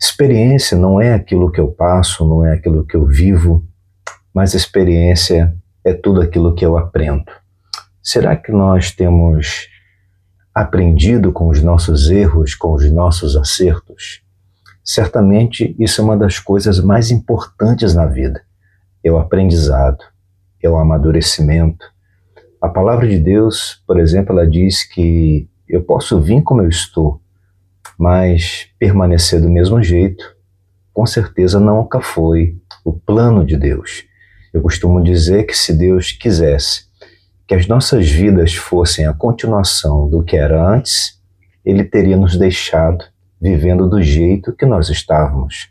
Experiência não é aquilo que eu passo, não é aquilo que eu vivo, mas experiência é tudo aquilo que eu aprendo. Será que nós temos aprendido com os nossos erros, com os nossos acertos? Certamente isso é uma das coisas mais importantes na vida. É o aprendizado, é o amadurecimento. A palavra de Deus, por exemplo, ela diz que eu posso vir como eu estou, mas permanecer do mesmo jeito, com certeza nunca foi o plano de Deus. Eu costumo dizer que se Deus quisesse que as nossas vidas fossem a continuação do que era antes, Ele teria nos deixado vivendo do jeito que nós estávamos.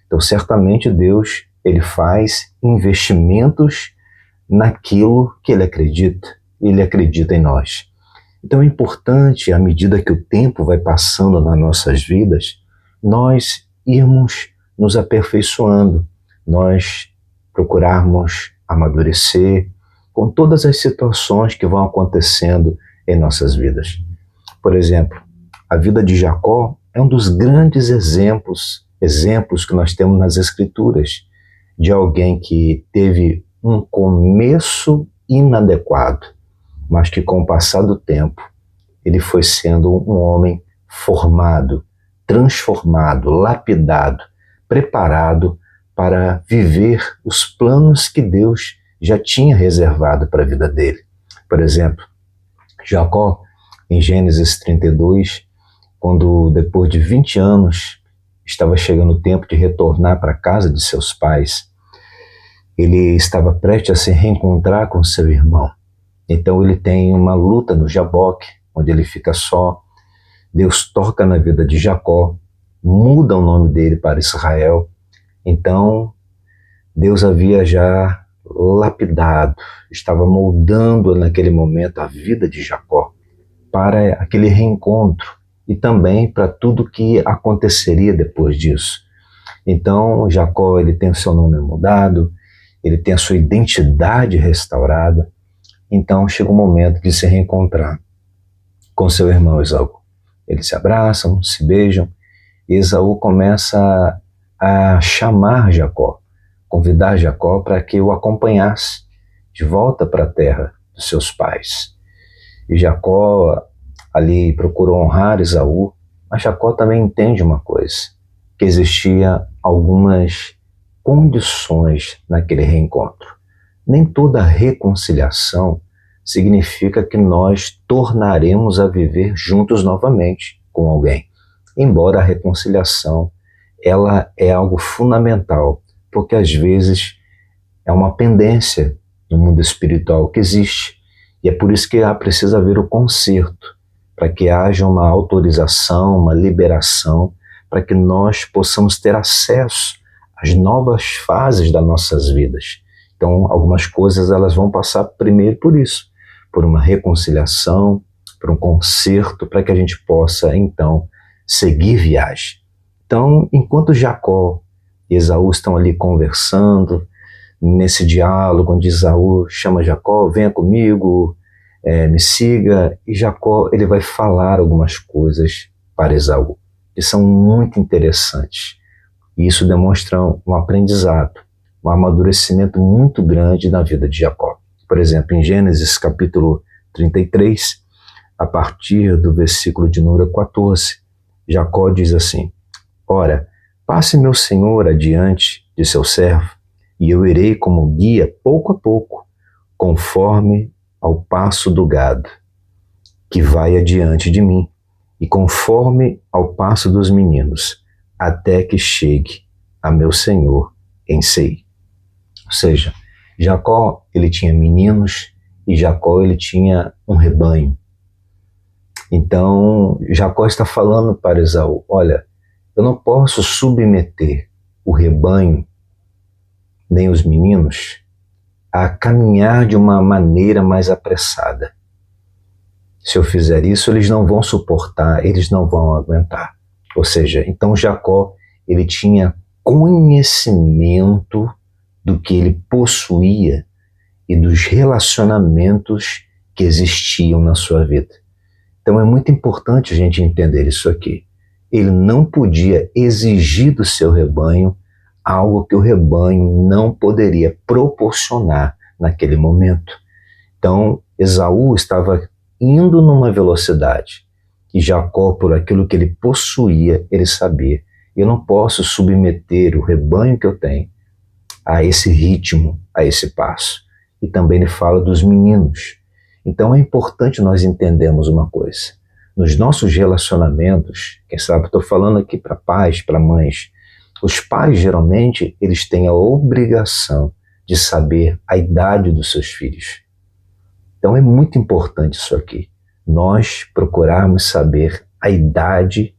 Então, certamente Deus, Ele faz investimentos naquilo que Ele acredita em nós. Então é importante, à medida que o tempo vai passando nas nossas vidas, nós irmos nos aperfeiçoando, nós procurarmos amadurecer com todas as situações que vão acontecendo em nossas vidas. Por exemplo, a vida de Jacó é um dos grandes exemplos que nós temos nas Escrituras, de alguém que teve um começo inadequado, mas que com o passar do tempo, ele foi sendo um homem formado, transformado, lapidado, preparado para viver os planos que Deus já tinha reservado para a vida dele. Por exemplo, Jacó, em Gênesis 32, quando depois de 20 anos estava chegando o tempo de retornar para a casa de seus pais, ele estava prestes a se reencontrar com seu irmão. Então ele tem uma luta no Jaboque, onde ele fica só. Deus toca na vida de Jacó, muda o nome dele para Israel. Então Deus havia já lapidado, estava moldando naquele momento a vida de Jacó para aquele reencontro e também para tudo que aconteceria depois disso. Então Jacó, ele tem o seu nome mudado, ele tem a sua identidade restaurada. Então chega o momento de se reencontrar com seu irmão Esaú. Eles se abraçam, se beijam, e Esaú começa a chamar Jacó, convidar Jacó para que o acompanhasse de volta para a terra dos seus pais. E Jacó ali procurou honrar Esaú, mas Jacó também entende uma coisa, que existia algumas condições naquele reencontro. Nem toda reconciliação significa que nós tornaremos a viver juntos novamente com alguém. Embora a reconciliação, ela é algo fundamental, porque às vezes é uma pendência no mundo espiritual que existe. E é por isso que precisa haver o conserto, para que haja uma autorização, uma liberação, para que nós possamos ter acesso às novas fases das nossas vidas. Então, algumas coisas elas vão passar primeiro por isso, por uma reconciliação, por um conserto, para que a gente possa, então, seguir viagem. Então, enquanto Jacó e Esaú estão ali conversando, nesse diálogo onde Esaú chama Jacó, venha comigo, me siga, e Jacó ele vai falar algumas coisas para Esaú, que são muito interessantes. E isso demonstra um aprendizado, um amadurecimento muito grande na vida de Jacó. Por exemplo, em Gênesis capítulo 33, a partir do versículo de número 14, Jacó diz assim: ora, passe meu senhor adiante de seu servo, e eu irei como guia pouco a pouco, conforme ao passo do gado, que vai adiante de mim, e conforme ao passo dos meninos, até que chegue a meu senhor em Seir. Ou seja, Jacó ele tinha meninos e Jacó ele tinha um rebanho. Então Jacó está falando para Esaú: olha, eu não posso submeter o rebanho nem os meninos a caminhar de uma maneira mais apressada. Se eu fizer isso, eles não vão suportar, eles não vão aguentar. Ou seja, então Jacó ele tinha conhecimento do que ele possuía e dos relacionamentos que existiam na sua vida. Então é muito importante a gente entender isso aqui, ele não podia exigir do seu rebanho algo que o rebanho não poderia proporcionar naquele momento. Então, Esaú estava indo numa velocidade e Jacó, por aquilo que ele possuía, ele sabia: eu não posso submeter o rebanho que eu tenho a esse ritmo, a esse passo. E também ele fala dos meninos. Então é importante nós entendermos uma coisa. Nos nossos relacionamentos, quem sabe, estou falando aqui para pais, para mães, os pais geralmente eles têm a obrigação de saber a idade dos seus filhos. Então é muito importante isso aqui. Nós procurarmos saber a idade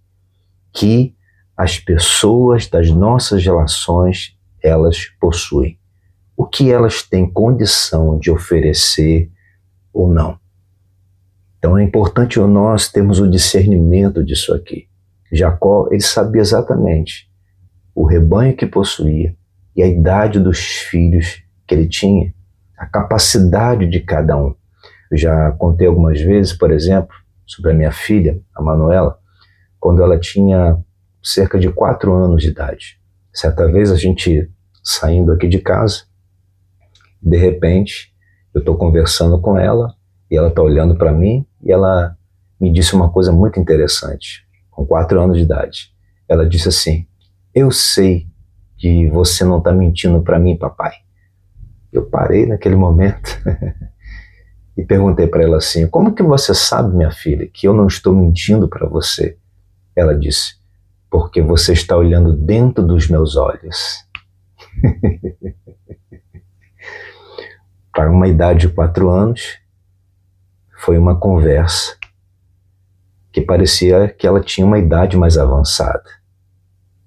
que as pessoas das nossas relações elas possuem. O que elas têm condição de oferecer ou não. Então é importante nós termos o discernimento disso aqui. Jacó, ele sabia exatamente o rebanho que possuía e a idade dos filhos que ele tinha, a capacidade de cada um. Eu já contei algumas vezes, por exemplo, sobre a minha filha, a Manuela, quando ela tinha cerca de 4 anos de idade. Certa vez a gente saindo aqui de casa, de repente eu estou conversando com ela e ela está olhando para mim e ela me disse uma coisa muito interessante, com 4 anos de idade. Ela disse assim: eu sei que você não está mentindo para mim, papai. Eu parei naquele momento e perguntei para ela assim: como que você sabe, minha filha, que eu não estou mentindo para você? Ela disse: porque você está olhando dentro dos meus olhos. Para uma idade de 4 anos, foi uma conversa que parecia que ela tinha uma idade mais avançada.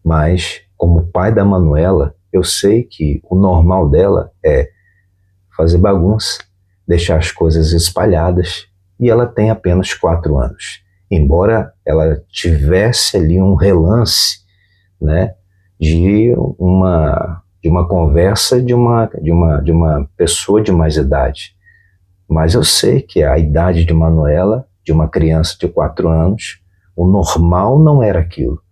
Mas, como pai da Manuela, eu sei que o normal dela é fazer bagunça, deixar as coisas espalhadas, e ela tem apenas 4 anos. Embora ela tivesse ali um relance, né, de uma conversa de uma pessoa de mais idade. Mas eu sei que a idade de Manuela, de uma criança de 4 anos, o normal não era aquilo.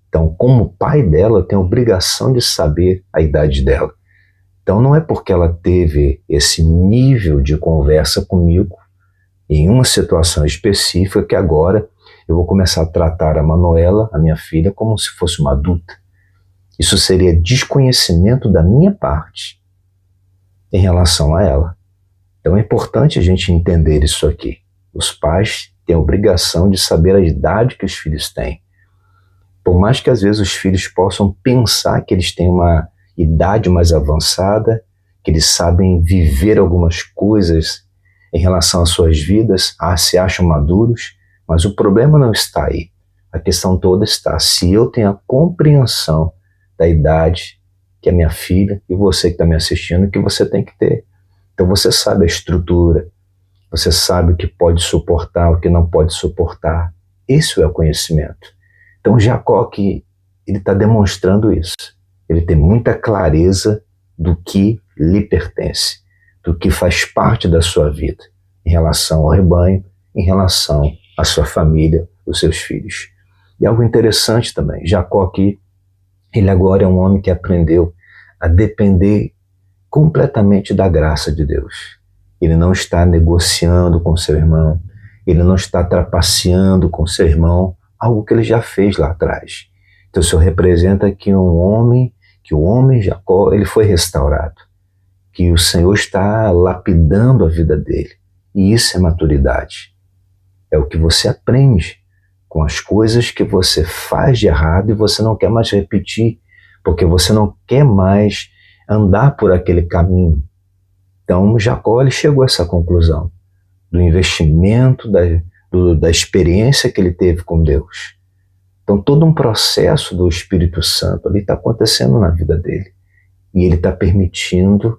Então, como pai dela, eu tenho a obrigação de saber a idade dela. Então, não é porque ela teve esse nível de conversa comigo, em uma situação específica, que agora eu vou começar a tratar a Manuela, a minha filha, como se fosse uma adulta. Isso seria desconhecimento da minha parte em relação a ela. Então é importante a gente entender isso aqui. Os pais têm a obrigação de saber a idade que os filhos têm. Por mais que às vezes os filhos possam pensar que eles têm uma idade mais avançada, que eles sabem viver algumas coisas em relação às suas vidas, se acham maduros, mas o problema não está aí. A questão toda está se eu tenho a compreensão da idade que a minha filha e você que está me assistindo, que você tem que ter. Então você sabe a estrutura, você sabe o que pode suportar, o que não pode suportar. Esse é o conhecimento. Então Jacó aqui, ele está demonstrando isso. Ele tem muita clareza do que lhe pertence, do que faz parte da sua vida, em relação ao rebanho, em relação à sua família, os seus filhos. E algo interessante também, Jacó aqui, ele agora é um homem que aprendeu a depender completamente da graça de Deus. Ele não está negociando com seu irmão, ele não está trapaceando com seu irmão, algo que ele já fez lá atrás. Então isso representa que o homem Jacó, ele foi restaurado, que o Senhor está lapidando a vida dele. E isso é maturidade. É o que você aprende com as coisas que você faz de errado e você não quer mais repetir, porque você não quer mais andar por aquele caminho. Então Jacó, ele chegou a essa conclusão do investimento, da experiência que ele teve com Deus. Então todo um processo do Espírito Santo ali está acontecendo na vida dele. E ele está permitindo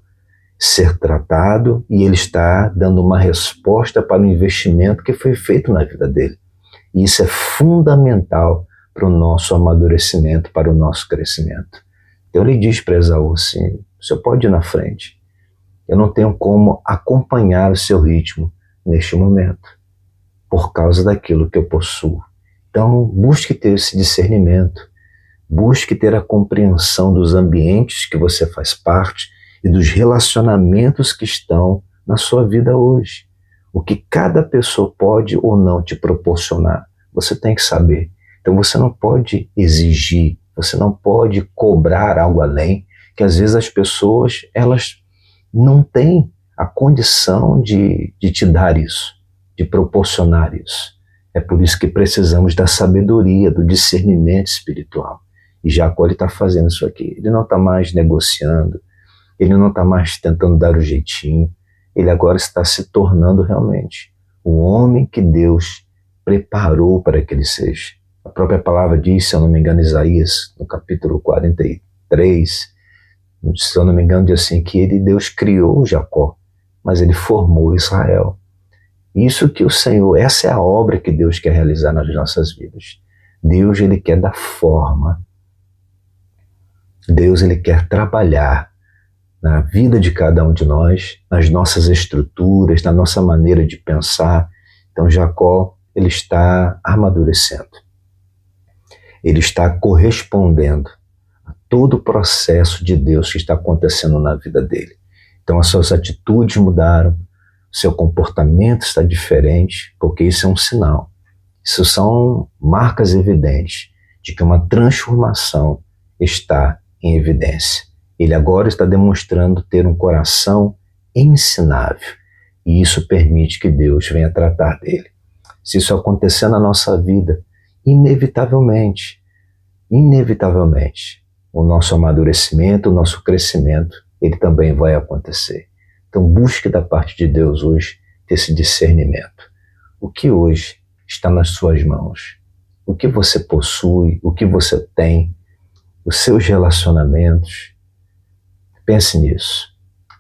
ser tratado e ele está dando uma resposta para o investimento que foi feito na vida dele. E isso é fundamental para o nosso amadurecimento, para o nosso crescimento. Então ele diz para Esaú assim: o senhor pode ir na frente. Eu não tenho como acompanhar o seu ritmo neste momento, por causa daquilo que eu possuo. Então, busque ter esse discernimento, busque ter a compreensão dos ambientes que você faz parte e dos relacionamentos que estão na sua vida hoje. O que cada pessoa pode ou não te proporcionar, você tem que saber. Então você não pode exigir, você não pode cobrar algo além, que às vezes as pessoas, elas não têm a condição de te dar isso, de proporcionar isso. É por isso que precisamos da sabedoria, do discernimento espiritual. E Jacó está fazendo isso aqui. Ele não está mais negociando, ele não está mais tentando dar o jeitinho, ele agora está se tornando realmente o homem que Deus preparou para que ele seja. A própria palavra diz, se eu não me engano, Isaías, no capítulo 43, se eu não me engano, diz assim, que Deus criou Jacó, mas ele formou Israel. Isso que o Senhor, essa é a obra que Deus quer realizar nas nossas vidas. Deus, ele quer dar forma. Deus, ele quer trabalhar na vida de cada um de nós, nas nossas estruturas, na nossa maneira de pensar. Então Jacó, ele está amadurecendo. Ele está correspondendo a todo o processo de Deus que está acontecendo na vida dele. Então as suas atitudes mudaram, seu comportamento está diferente, porque isso é um sinal. Isso são marcas evidentes de que uma transformação está em evidência. Ele agora está demonstrando ter um coração ensinável, e isso permite que Deus venha tratar dele. Se isso acontecer na nossa vida, inevitavelmente, o nosso amadurecimento, o nosso crescimento, ele também vai acontecer. Então busque da parte de Deus hoje esse discernimento. O que hoje está nas suas mãos? O que você possui? O que você tem? Os seus relacionamentos? Pense nisso.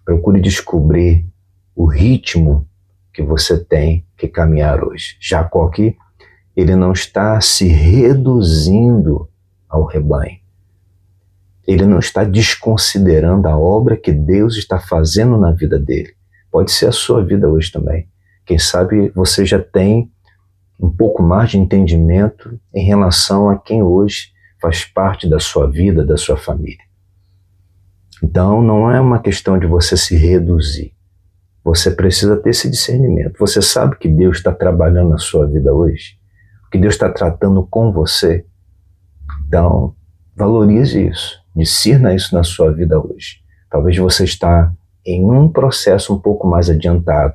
Procure descobrir o ritmo que você tem que caminhar hoje. Jacó aqui, ele não está se reduzindo ao rebanho. Ele não está desconsiderando a obra que Deus está fazendo na vida dele. Pode ser a sua vida hoje também. Quem sabe você já tem um pouco mais de entendimento em relação a quem hoje faz parte da sua vida, da sua família. Então não é uma questão de você se reduzir. Você precisa ter esse discernimento. Você sabe que Deus está trabalhando na sua vida hoje? Que Deus está tratando com você? Então, valorize isso. Discirna isso na sua vida hoje. Talvez você está em um processo um pouco mais adiantado,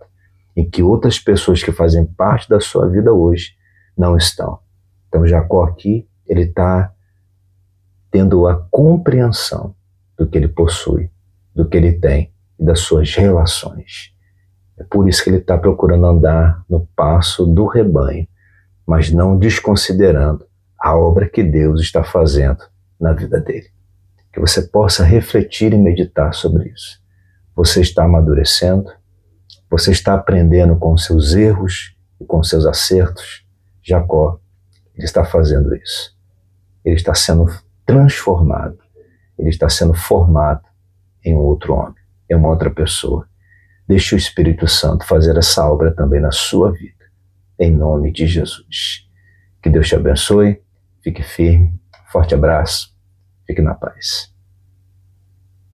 em que outras pessoas que fazem parte da sua vida hoje não estão. Então Jacó aqui, ele está tendo a compreensão do que ele possui, do que ele tem e das suas relações. É por isso que ele está procurando andar no passo do rebanho, mas não desconsiderando a obra que Deus está fazendo na vida dele. Que você possa refletir e meditar sobre isso. Você está amadurecendo, você está aprendendo com os seus erros e com os seus acertos. Jacó, ele está fazendo isso. Ele está sendo transformado, ele está sendo formado em um outro homem, em uma outra pessoa. Deixe o Espírito Santo fazer essa obra também na sua vida, em nome de Jesus. Que Deus te abençoe, fique firme, forte abraço, fique na paz.